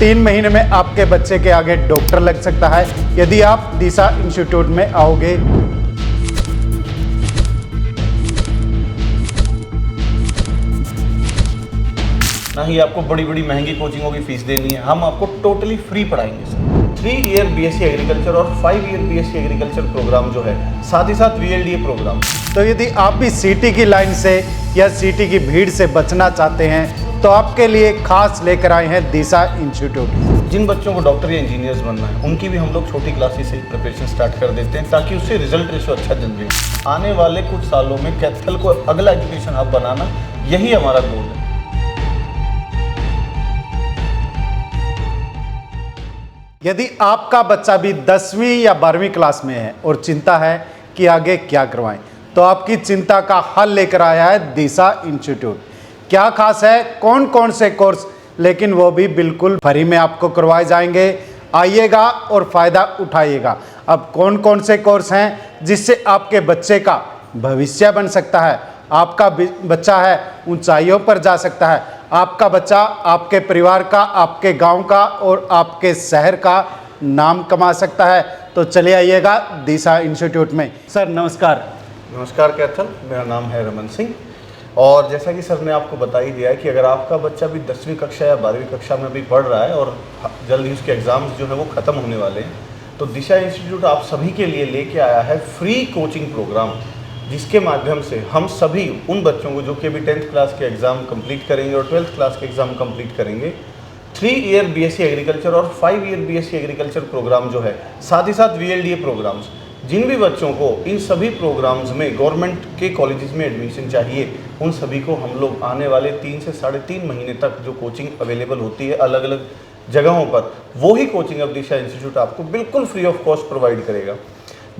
3 महीने में आपके बच्चे के आगे डॉक्टर लग सकता है यदि आप दिशा इंस्टीट्यूट में आओगे। ना ही आपको बड़ी बड़ी महंगी कोचिंगों की फीस देनी है, हम आपको टोटली फ्री पढ़ाएंगे सर। 3 ईयर बीएससी एग्रीकल्चर और 5 ईयर बीएससी एग्रीकल्चर प्रोग्राम जो है, साथ ही साथ वीएलडीए प्रोग्राम। तो यदि आप भी सीटी की लाइन से या सीटी की भीड़ से बचना चाहते हैं तो आपके लिए खास लेकर आए हैं दिशा इंस्टीट्यूट। जिन बच्चों को डॉक्टर या इंजीनियर्स बनना है उनकी भी हम लोग छोटी क्लासेस से प्रिपरेशन स्टार्ट कर देते हैं ताकि उससे रिजल्ट रेशो अच्छा जनरेट। आने वाले कुछ सालों में कैथल को अगला एजुकेशन हब बनाना, यही हमारा गोल है। यदि आपका बच्चा भी 10वीं या 12वीं क्लास में है और चिंता है कि आगे क्या करवाएं, तो आपकी चिंता का हल लेकर आया है दिशा इंस्टीट्यूट। क्या खास है, कौन कौन से कोर्स, लेकिन वो भी बिल्कुल फ्री में आपको करवाए जाएंगे। आइएगा और फ़ायदा उठाइएगा। अब कौन कौन से कोर्स हैं जिससे आपके बच्चे का भविष्य बन सकता है, आपका बच्चा है ऊंचाइयों पर जा सकता है, आपका बच्चा आपके परिवार का, आपके गांव का और आपके शहर का नाम कमा सकता है। तो चलिए आइएगा दिशा इंस्टीट्यूट में। सर नमस्कार। नमस्कार कैथल, मेरा नाम है रमन सिंह। और जैसा कि सर ने आपको बता ही दिया है कि अगर आपका बच्चा भी 10वीं कक्षा या 12वीं कक्षा में भी पढ़ रहा है और जल्द ही उसके एग्ज़ाम्स जो है वो ख़त्म होने वाले हैं, तो दिशा इंस्टीट्यूट आप सभी के लिए लेके आया है फ्री कोचिंग प्रोग्राम, जिसके माध्यम से हम सभी उन बच्चों को जो कि अभी 10th क्लास के एग्ज़ाम कंप्लीट करेंगे और 12th क्लास के एग्ज़ाम कंप्लीट करेंगे, 3 ईयर बीएससी एग्रीकल्चर और 5 ईयर बीएससी एग्रीकल्चर प्रोग्राम जो है, साथ ही साथ वीएलडीए प्रोग्राम्स। जिन भी बच्चों को इन सभी प्रोग्राम्स में गवर्नमेंट के कॉलेजेस में एडमिशन चाहिए, उन सभी को हम लोग आने वाले 3 से 3.5 महीने तक जो कोचिंग अवेलेबल होती है अलग अलग जगहों पर, वो ही कोचिंग अब दिशा इंस्टीट्यूट आपको बिल्कुल फ्री ऑफ कॉस्ट प्रोवाइड करेगा।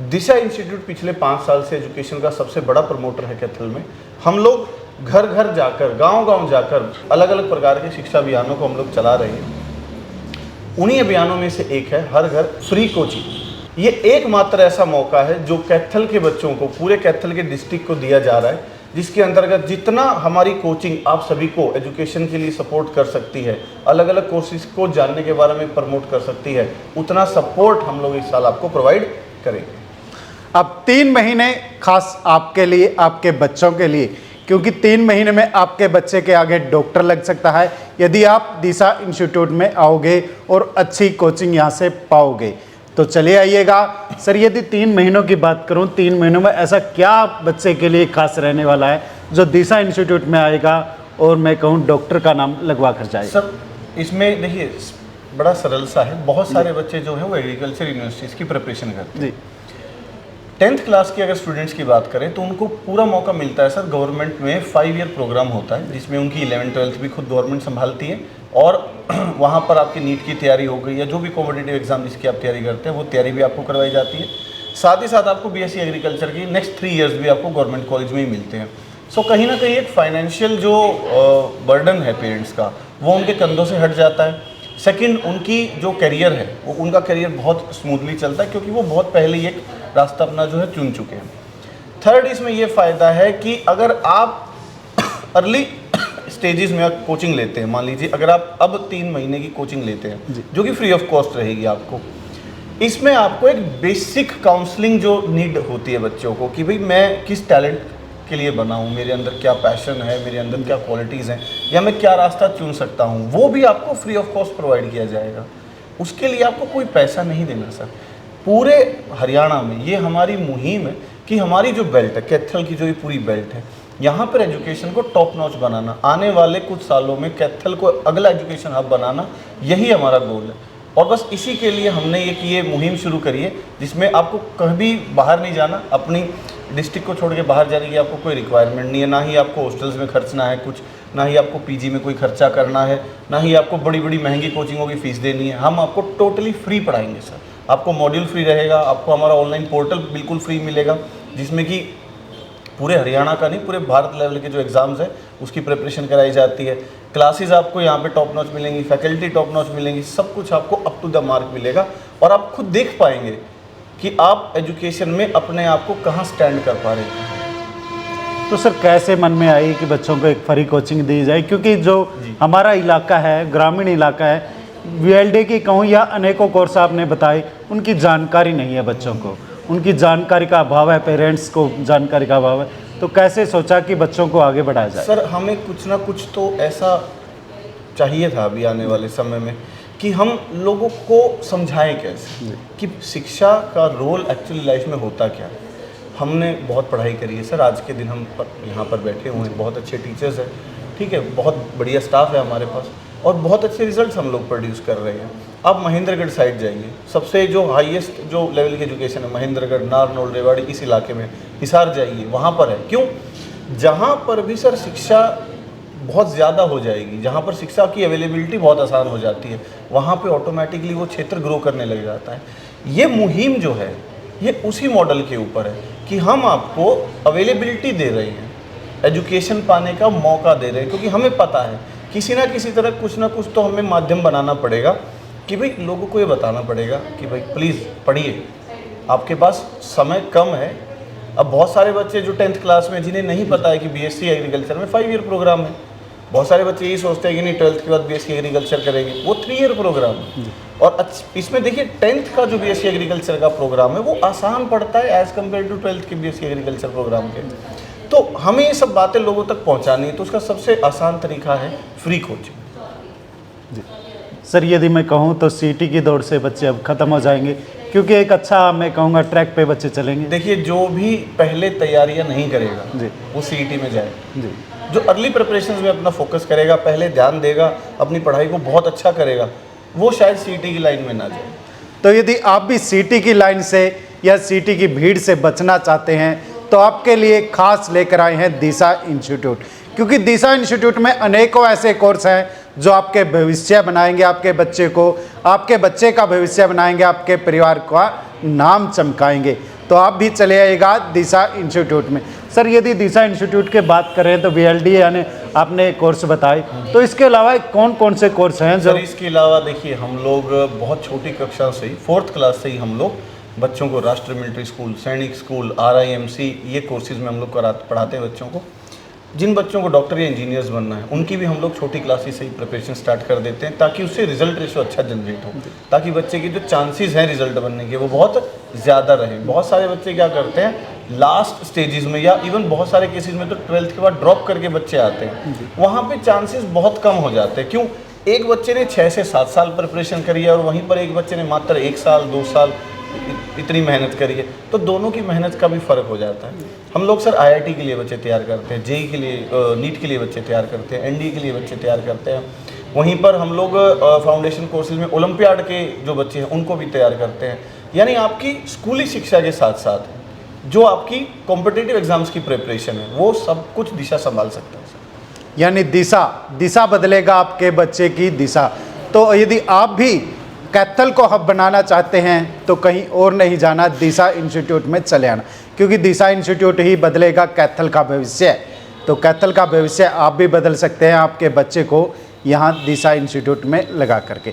दिशा इंस्टीट्यूट पिछले 5 साल से एजुकेशन का सबसे बड़ा प्रमोटर है कैथल में। हम लोग घर घर जाकर, गांव गांव जाकर अलग अलग प्रकार के शिक्षा अभियानों को हम लोग चला रहे हैं। उन्हीं अभियानों में से एक है हर घर फ्री कोचिंग। ये एकमात्र ऐसा मौका है जो कैथल के बच्चों को, पूरे कैथल के डिस्ट्रिक्ट को दिया जा रहा है, जिसके अंतर्गत जितना हमारी कोचिंग आप सभी को एजुकेशन के लिए सपोर्ट कर सकती है, अलग अलग कोर्सेज को जानने के बारे में प्रमोट कर सकती है, उतना सपोर्ट हम लोग इस साल आपको प्रोवाइड करेंगे। अब 3 महीने खास आपके लिए, आपके बच्चों के लिए, क्योंकि 3 महीने में आपके बच्चे के आगे डॉक्टर लग सकता है यदि आप दिशा इंस्टीट्यूट में आओगे और अच्छी कोचिंग यहाँ से पाओगे। तो चलिए आइएगा। सर यदि 3 महीनों की बात करूँ, 3 महीनों में ऐसा क्या बच्चे के लिए खास रहने वाला है जो दिशा इंस्टीट्यूट में आएगा और मैं कहूँ डॉक्टर का नाम लगवा कर जाएगा? सर इसमें देखिए बड़ा सरल सा है। बहुत सारे बच्चे जो हैं वो एग्रीकल्चर यूनिवर्सिटीज़ की प्रिपरेशन करते हैं। 10th क्लास के अगर स्टूडेंट्स की बात करें तो उनको पूरा मौका मिलता है सर। गवर्नमेंट में 5 ईयर प्रोग्राम होता है जिसमें उनकी 11th 12th भी खुद गवर्नमेंट संभालती है, और वहाँ पर आपकी नीट की तैयारी हो गई या जो भी कॉम्पिटिटिव एग्जाम जिसकी आप तैयारी करते हैं वो तैयारी भी आपको करवाई जाती है। साथ ही साथ आपको बीएससी एग्रीकल्चर की नेक्स्ट 3 ईयर्स भी आपको गवर्नमेंट कॉलेज में ही मिलते हैं। सो कहीं ना कहीं एक फाइनेंशियल जो बर्डन है पेरेंट्स का, वो उनके कंधों से हट जाता है। सेकंड, उनकी जो करियर है वो, उनका करियर बहुत स्मूथली चलता है क्योंकि वो बहुत पहले ही एक रास्ता अपना जो है चुन चुके हैं। थर्ड, इसमें ये फ़ायदा है कि अगर आप अर्ली स्टेजेस में कोचिंग लेते हैं, मान लीजिए अगर आप अब 3 महीने की कोचिंग लेते हैं जो कि फ्री ऑफ कॉस्ट रहेगी आपको, इसमें आपको एक बेसिक काउंसलिंग जो नीड होती है बच्चों को कि भाई मैं किस टैलेंट के लिए बना हूँ, मेरे अंदर क्या पैशन है, मेरे अंदर क्या क्वालिटीज़ हैं, या मैं क्या रास्ता चुन सकता हूँ, वो भी आपको फ्री ऑफ कॉस्ट प्रोवाइड किया जाएगा। उसके लिए आपको कोई पैसा नहीं देना सर। पूरे हरियाणा में ये हमारी मुहिम है कि हमारी जो बेल्ट है, कैथल की जो ये पूरी बेल्ट है, यहाँ पर एजुकेशन को टॉप नॉच बनाना, आने वाले कुछ सालों में कैथल को अगला एजुकेशन हब बनाना, यही हमारा गोल है। और बस इसी के लिए हमने ये मुहिम शुरू करी है, जिसमें आपको कभी बाहर नहीं जाना, अपनी डिस्ट्रिक्ट को छोड़ के बाहर जाने की आपको कोई रिक्वायरमेंट नहीं है, ना ही आपको हॉस्टल्स में खर्चना है कुछ, ना ही आपको पीजी में कोई खर्चा करना है, ना ही आपको बड़ी बड़ी महंगी कोचिंगों की फ़ीस देनी है। हम आपको टोटली फ्री पढ़ाएंगे सर। आपको मॉड्यूल फ्री रहेगा, आपको हमारा ऑनलाइन पोर्टल बिल्कुल फ्री मिलेगा, जिसमें कि पूरे हरियाणा का नहीं, पूरे भारत लेवल के जो एग्ज़ाम्स है उसकी प्रिपरेशन कराई जाती है। क्लासेस आपको यहाँ पे टॉप नॉच मिलेंगी, फैकल्टी टॉप नॉच मिलेंगी, सब कुछ आपको अप टू द मार्क मिलेगा, और आप खुद देख पाएंगे कि आप एजुकेशन में अपने आप को कहाँ स्टैंड कर पा रहे हैं। तो सर कैसे मन में आई कि बच्चों को एक फ्री कोचिंग दी जाए, क्योंकि जो हमारा इलाका है, ग्रामीण इलाका है, वीएलडी की कहूँ या अनेकों कोर्स आपने बताए, उनकी जानकारी नहीं है बच्चों को, उनकी जानकारी का अभाव है, पेरेंट्स को जानकारी का अभाव है, तो कैसे सोचा कि बच्चों को आगे बढ़ाया जाए? सर हमें कुछ ना कुछ तो ऐसा चाहिए था अभी आने वाले समय में कि हम लोगों को समझाएं कैसे कि शिक्षा का रोल एक्चुअली लाइफ में होता क्या है। हमने बहुत पढ़ाई करी है सर, आज के दिन हम यहाँ पर बैठे हुए हैं, बहुत अच्छे टीचर्स हैं, ठीक है, बहुत बढ़िया स्टाफ है हमारे पास और बहुत अच्छे रिजल्ट्स हम लोग प्रोड्यूस कर रहे हैं। आप महेंद्रगढ़ साइड जाइए, सबसे जो हाईएस्ट जो लेवल की एजुकेशन है महेंद्रगढ़, नारनौल, रेवाड़ी, इस इलाके में, हिसार जाइए, वहाँ पर है। क्यों? जहाँ पर भी सर शिक्षा बहुत ज़्यादा हो जाएगी, जहाँ पर शिक्षा की अवेलेबिलिटी बहुत आसान हो जाती है, वहाँ पे ऑटोमेटिकली वो क्षेत्र ग्रो करने लग जाता है। ये मुहिम जो है ये उसी मॉडल के ऊपर है कि हम आपको अवेलेबिलिटी दे रहे हैं, एजुकेशन पाने का मौका दे रहे हैं, क्योंकि हमें पता है किसी ना किसी तरह कुछ ना कुछ तो हमें माध्यम बनाना पड़ेगा कि भाई लोगों को ये बताना पड़ेगा कि भाई प्लीज़ पढ़िए, आपके पास समय कम है। अब बहुत सारे बच्चे जो 10th क्लास में जिन्हें नहीं पता है कि बीएससी एग्रीकल्चर में 5 ईयर प्रोग्राम है, बहुत सारे बच्चे यही सोचते हैं कि नहीं 12th के बाद बीएससी एग्रीकल्चर करेंगे, वो 3 ईयर प्रोग्राम है। और इसमें देखिए 10th का जो बीएससी एग्रीकल्चर का प्रोग्राम है वो आसान पड़ता है एज़ कम्पेयर टू 12th के बीएससी एग्रीकल्चर प्रोग्राम के। तो हमें ये सब बातें लोगों तक पहुँचानी है, तो उसका सबसे आसान तरीका है फ्री कोचिंग। सर यदि मैं कहूँ तो सीटी की दौड़ से बच्चे अब खत्म हो जाएंगे, क्योंकि एक अच्छा मैं कहूँगा ट्रैक पे बच्चे चलेंगे। देखिए जो भी पहले तैयारियां नहीं करेगा जी, वो सीईटी में जाए। जी, जो अर्ली प्रिपरेशंस में अपना फोकस करेगा, पहले ध्यान देगा, अपनी पढ़ाई को बहुत अच्छा करेगा, वो शायद सीईटी की लाइन में ना जाए। तो यदि आप भी सीटी की लाइन से या सीटी की भीड़ से बचना चाहते हैं तो आपके लिए खास लेकर आए हैं दिशा इंस्टीट्यूट, क्योंकि दिशा इंस्टीट्यूट में अनेकों ऐसे कोर्स हैं जो आपके भविष्य बनाएंगे, आपके बच्चे को, आपके बच्चे का भविष्य बनाएंगे, आपके परिवार का नाम चमकाएंगे। तो आप भी चले आइएगा दिशा इंस्टीट्यूट में। सर यदि दिशा इंस्टीट्यूट की बात करें तो वीएलडी यानी आपने कोर्स बताए, तो इसके अलावा कौन कौन से कोर्स हैं जो? सर इसके अलावा देखिए हम लोग बहुत छोटी कक्षा से ही 4th क्लास से ही हम लोग बच्चों को राष्ट्रीय मिलिट्री स्कूल, सैनिक स्कूल, RIMC ये कोर्सेज में हम लोग पढ़ाते हैं बच्चों को। जिन बच्चों को डॉक्टर या इंजीनियर्स बनना है उनकी भी हम लोग छोटी क्लासेस से ही प्रिपरेशन स्टार्ट कर देते हैं, ताकि उससे रिजल्ट रेशो अच्छा जनरेट हो, ताकि बच्चे की जो चांसेस हैं रिजल्ट बनने के वो बहुत ज़्यादा रहें। बहुत सारे बच्चे क्या करते हैं लास्ट स्टेजेस में या इवन बहुत सारे केसेस में तो 12th के बाद ड्रॉप करके बच्चे आते हैं, वहाँ पे चांसेस बहुत कम हो जाते हैं। क्यों? एक बच्चे ने 6 से 7 साल प्रिपरेशन करी है और वहीं पर एक बच्चे ने मात्र 1 साल 2 साल इतनी मेहनत करी है, तो दोनों की मेहनत का भी फ़र्क हो जाता है। हम लोग सर IIT के लिए बच्चे तैयार करते हैं, जेई के लिए, नीट के लिए बच्चे तैयार करते हैं, NDA के लिए बच्चे तैयार करते हैं। वहीं पर हम लोग फाउंडेशन कोर्सेज में ओलंपियाड के जो बच्चे हैं उनको भी तैयार करते हैं। यानी आपकी स्कूली शिक्षा के साथ साथ जो आपकी कॉम्पिटिटिव एग्जाम्स की प्रिपरेशन है वो सब कुछ दिशा संभाल सकता है सर। यानी दिशा बदलेगा आपके बच्चे की दिशा। तो यदि आप भी कैथल को हब बनाना चाहते हैं तो कहीं और नहीं जाना, दिशा इंस्टीट्यूट में चले आना, क्योंकि दिशा इंस्टीट्यूट ही बदलेगा कैथल का भविष्य। तो कैथल का भविष्य आप भी बदल सकते हैं आपके बच्चे को यहाँ दिशा इंस्टीट्यूट में लगा करके।